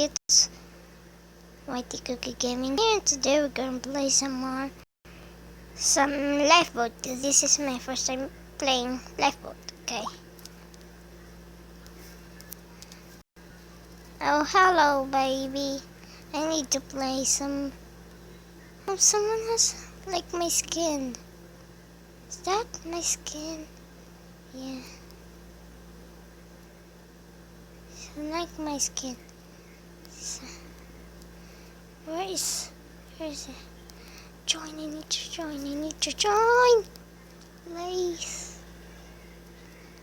it's Whitey Cookie Gaming here, and today we're gonna play some Lifeboat. This is my first time playing Lifeboat. Okay. Oh, hello, baby. I need to play some. Oh, someone has like my skin. Is that my skin? Yeah. I like my skin. Where is it? Join, I need to join. Please.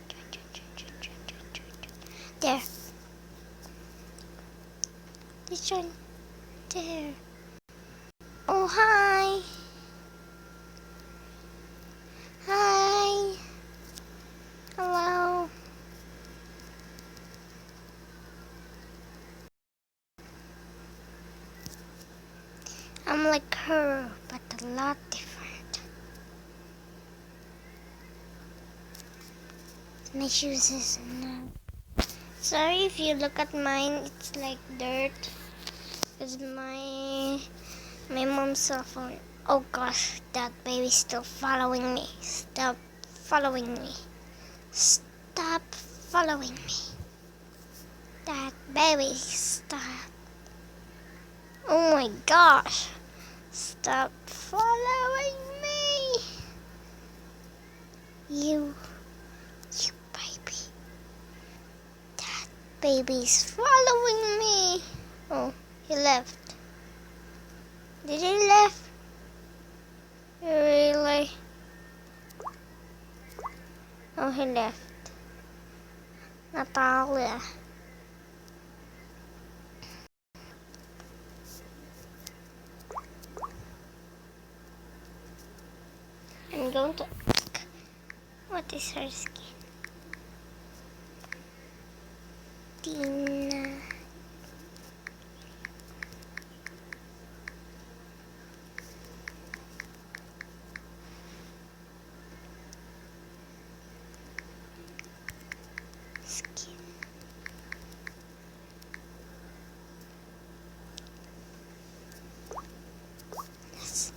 Join. There. Let's join. There. Oh, hi. Hi. Hello. I'm like her, but a lot different. My shoes is no. Sorry if you look at mine, it's like dirt. Cause my mom's cell phone. Oh gosh, that baby's still following me. Stop following me. Stop following me. That baby, stop. Oh my gosh. Stop following me. You baby. That baby's following me. Oh, he left. Did he left? Really? Oh, he left. Natalia. I'm going to ask, what is her skin? Tina. Skin. Yes.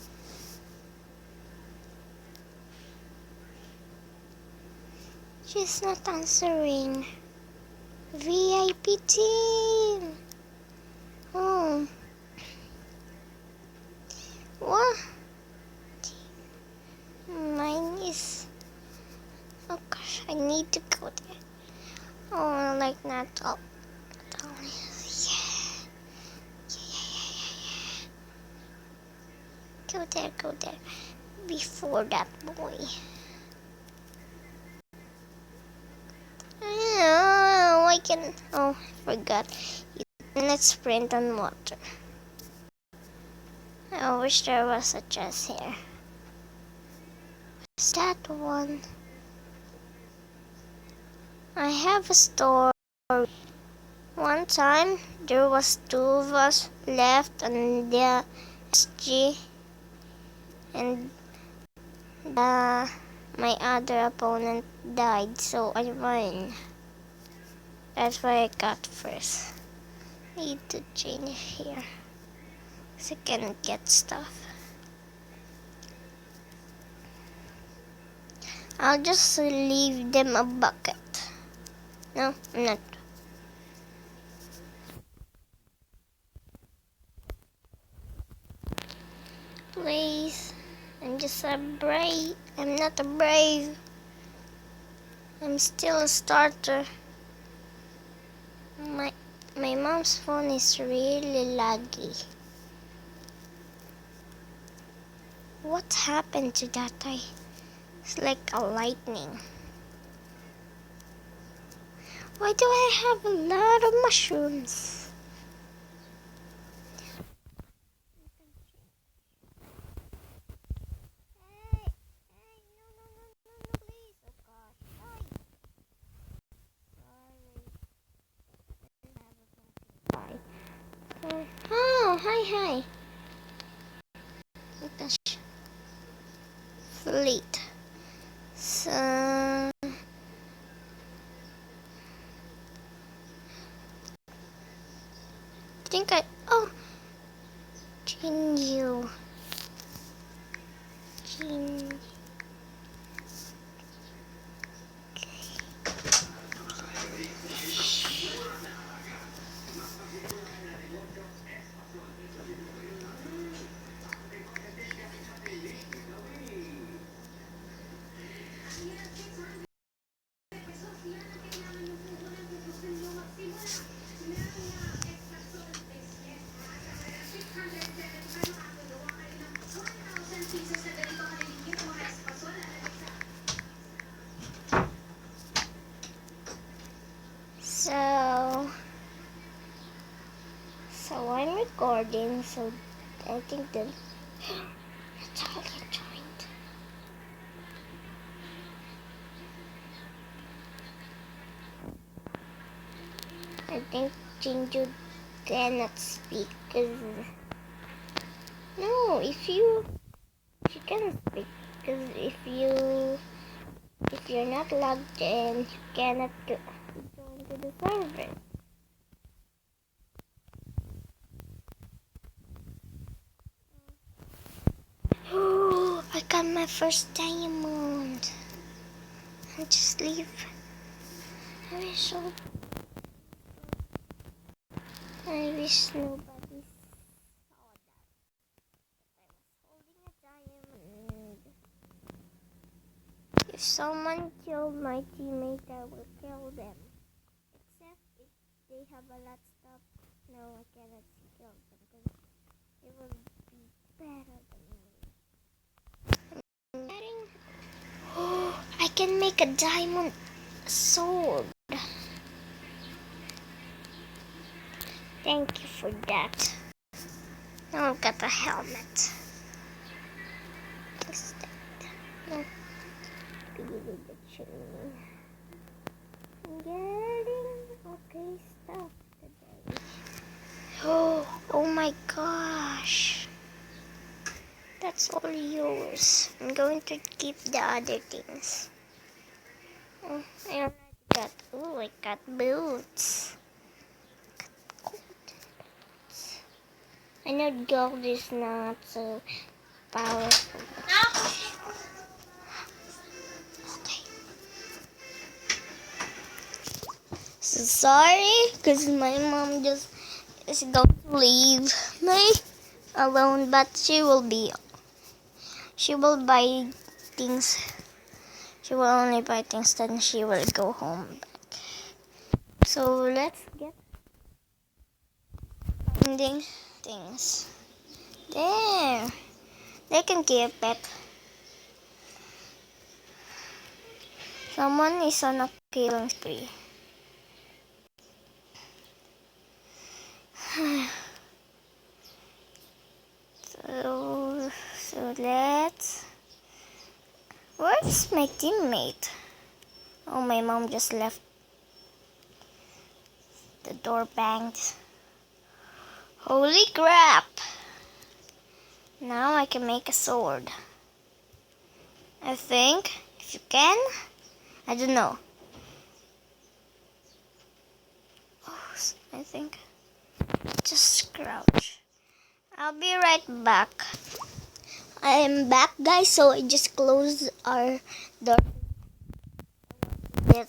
She's not answering. VIP team. Oh. What? Mine is. Oh gosh, I need to go there. Oh, like not all. Yeah. Go there. Before that boy. Oh, I can. Oh, I forgot. Let's sprint on water. I wish there was a chest here. Is that one? I have a story. One time, there was two of us left on the SG, and my other opponent died, so I won. That's why I got first. Need to change here, so I can get stuff. I'll just leave them a bucket. No, I'm not. Please. I'm just a brave. I'm not a brave. I'm still a starter. My mom's phone is really laggy. What happened to that? It's like a lightning. Why do I have a lot of mushrooms? Oh, hi. Gosh. Fleet. So think I... Oh! Jinju. Jin... So I'm recording, so I think that Natalia joined. I think Jinju cannot speak, cause no, if you can speak, cause if you're not logged in, you cannot join to the server. Oh, I got my first diamond. I'll just leave. I wish nobody saw that. I was holding a diamond. If someone killed my teammate, I will kill them. Except if they have a lot of stuff. No, I cannot kill them because they will be better than me. Oh, I can make a diamond sword. Thank you for that. Now I've got a helmet. What's that? No. I'm getting okay stuff today. Oh my gosh. That's all yours. I'm going to keep the other things. Oh, I got, I got boots. I know gold is not so powerful. Okay. So sorry, because my mom just is going to leave me alone, but she will buy things. She will only buy things, then she will go home back. So let's get finding things. There. They can keep it. Someone is on a killing spree. So let's... Where's my teammate? Oh, my mom just left. The door banged. Holy crap! Now I can make a sword. I think, if you can. I don't know. Oh, I think. Just crouch. I'll be right back. I am back, guys, so I just closed our door. I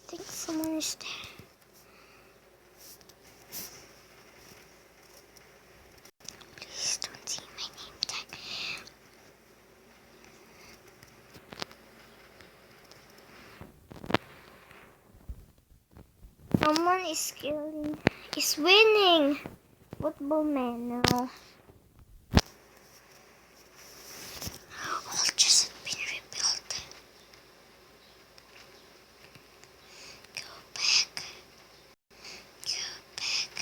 think someone is there. Please don't see my name tag. Someone is winning. Football man now. All just been rebuilt. Go back. Go back.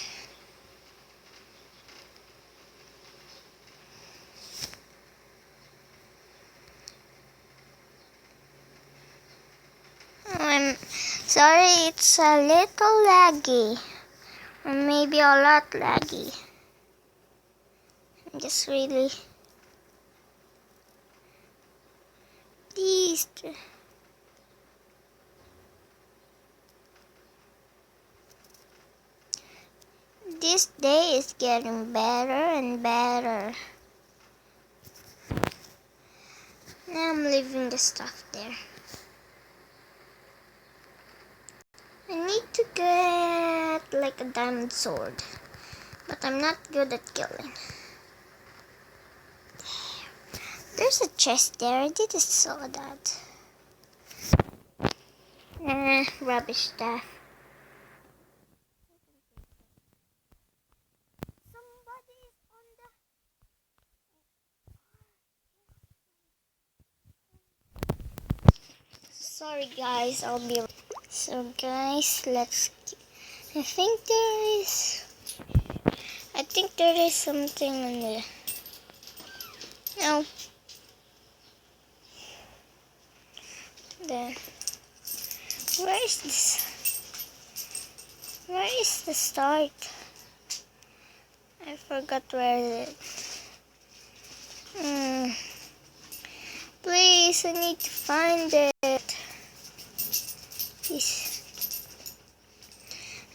I'm sorry, it's a little laggy. Or maybe a lot laggy. I'm just really... Please. this day is getting better and better. Now I'm leaving the stuff there. I need to get like a diamond sword, but I'm not good at killing. There's a chest there. I didn't saw that. Rubbish stuff. Somebody is on the. Sorry guys, I'll be. So guys, I think there is something in there. No. There. Where is this? Where is the start? I forgot where it is. Please, I need to find it. Please.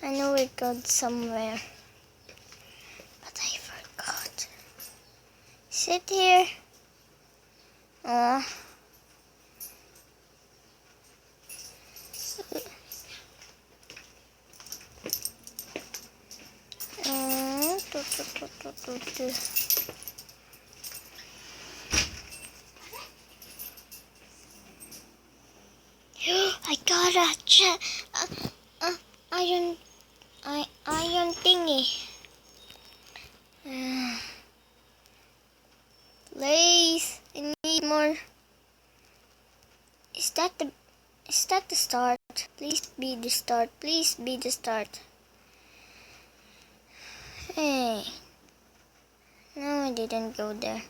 I know it got somewhere, but I forgot. Sit here. I got a iron thingy. Please, I need more. Is that the start? Please be the start. Please be the start. Hey. No, I didn't go there.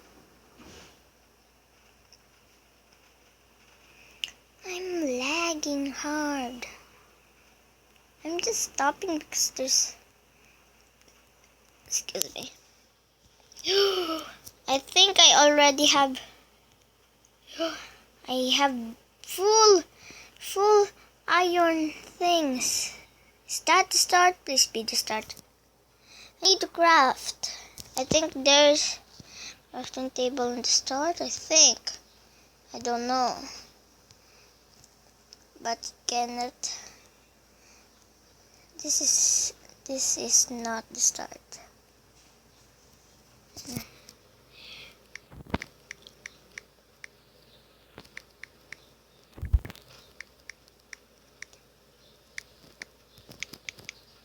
I'm lagging hard. I'm just stopping because there's... Excuse me. I think I already have... I have full iron things. Is that the start? Please be the start. I need to craft. I think there's crafting table in the start. I think. I don't know. But cannot. This is not the start.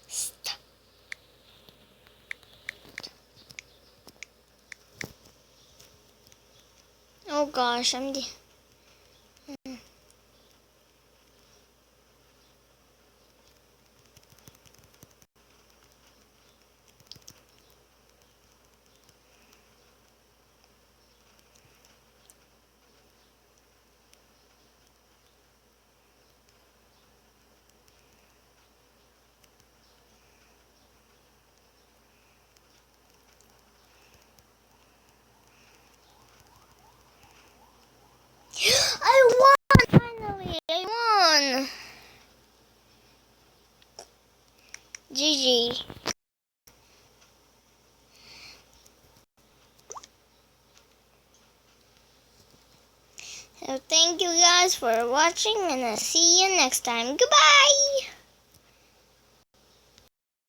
Stop. Oh gosh, I'm the. I won! Finally, I won! GG. So thank you guys for watching, and I'll see you next time. Goodbye!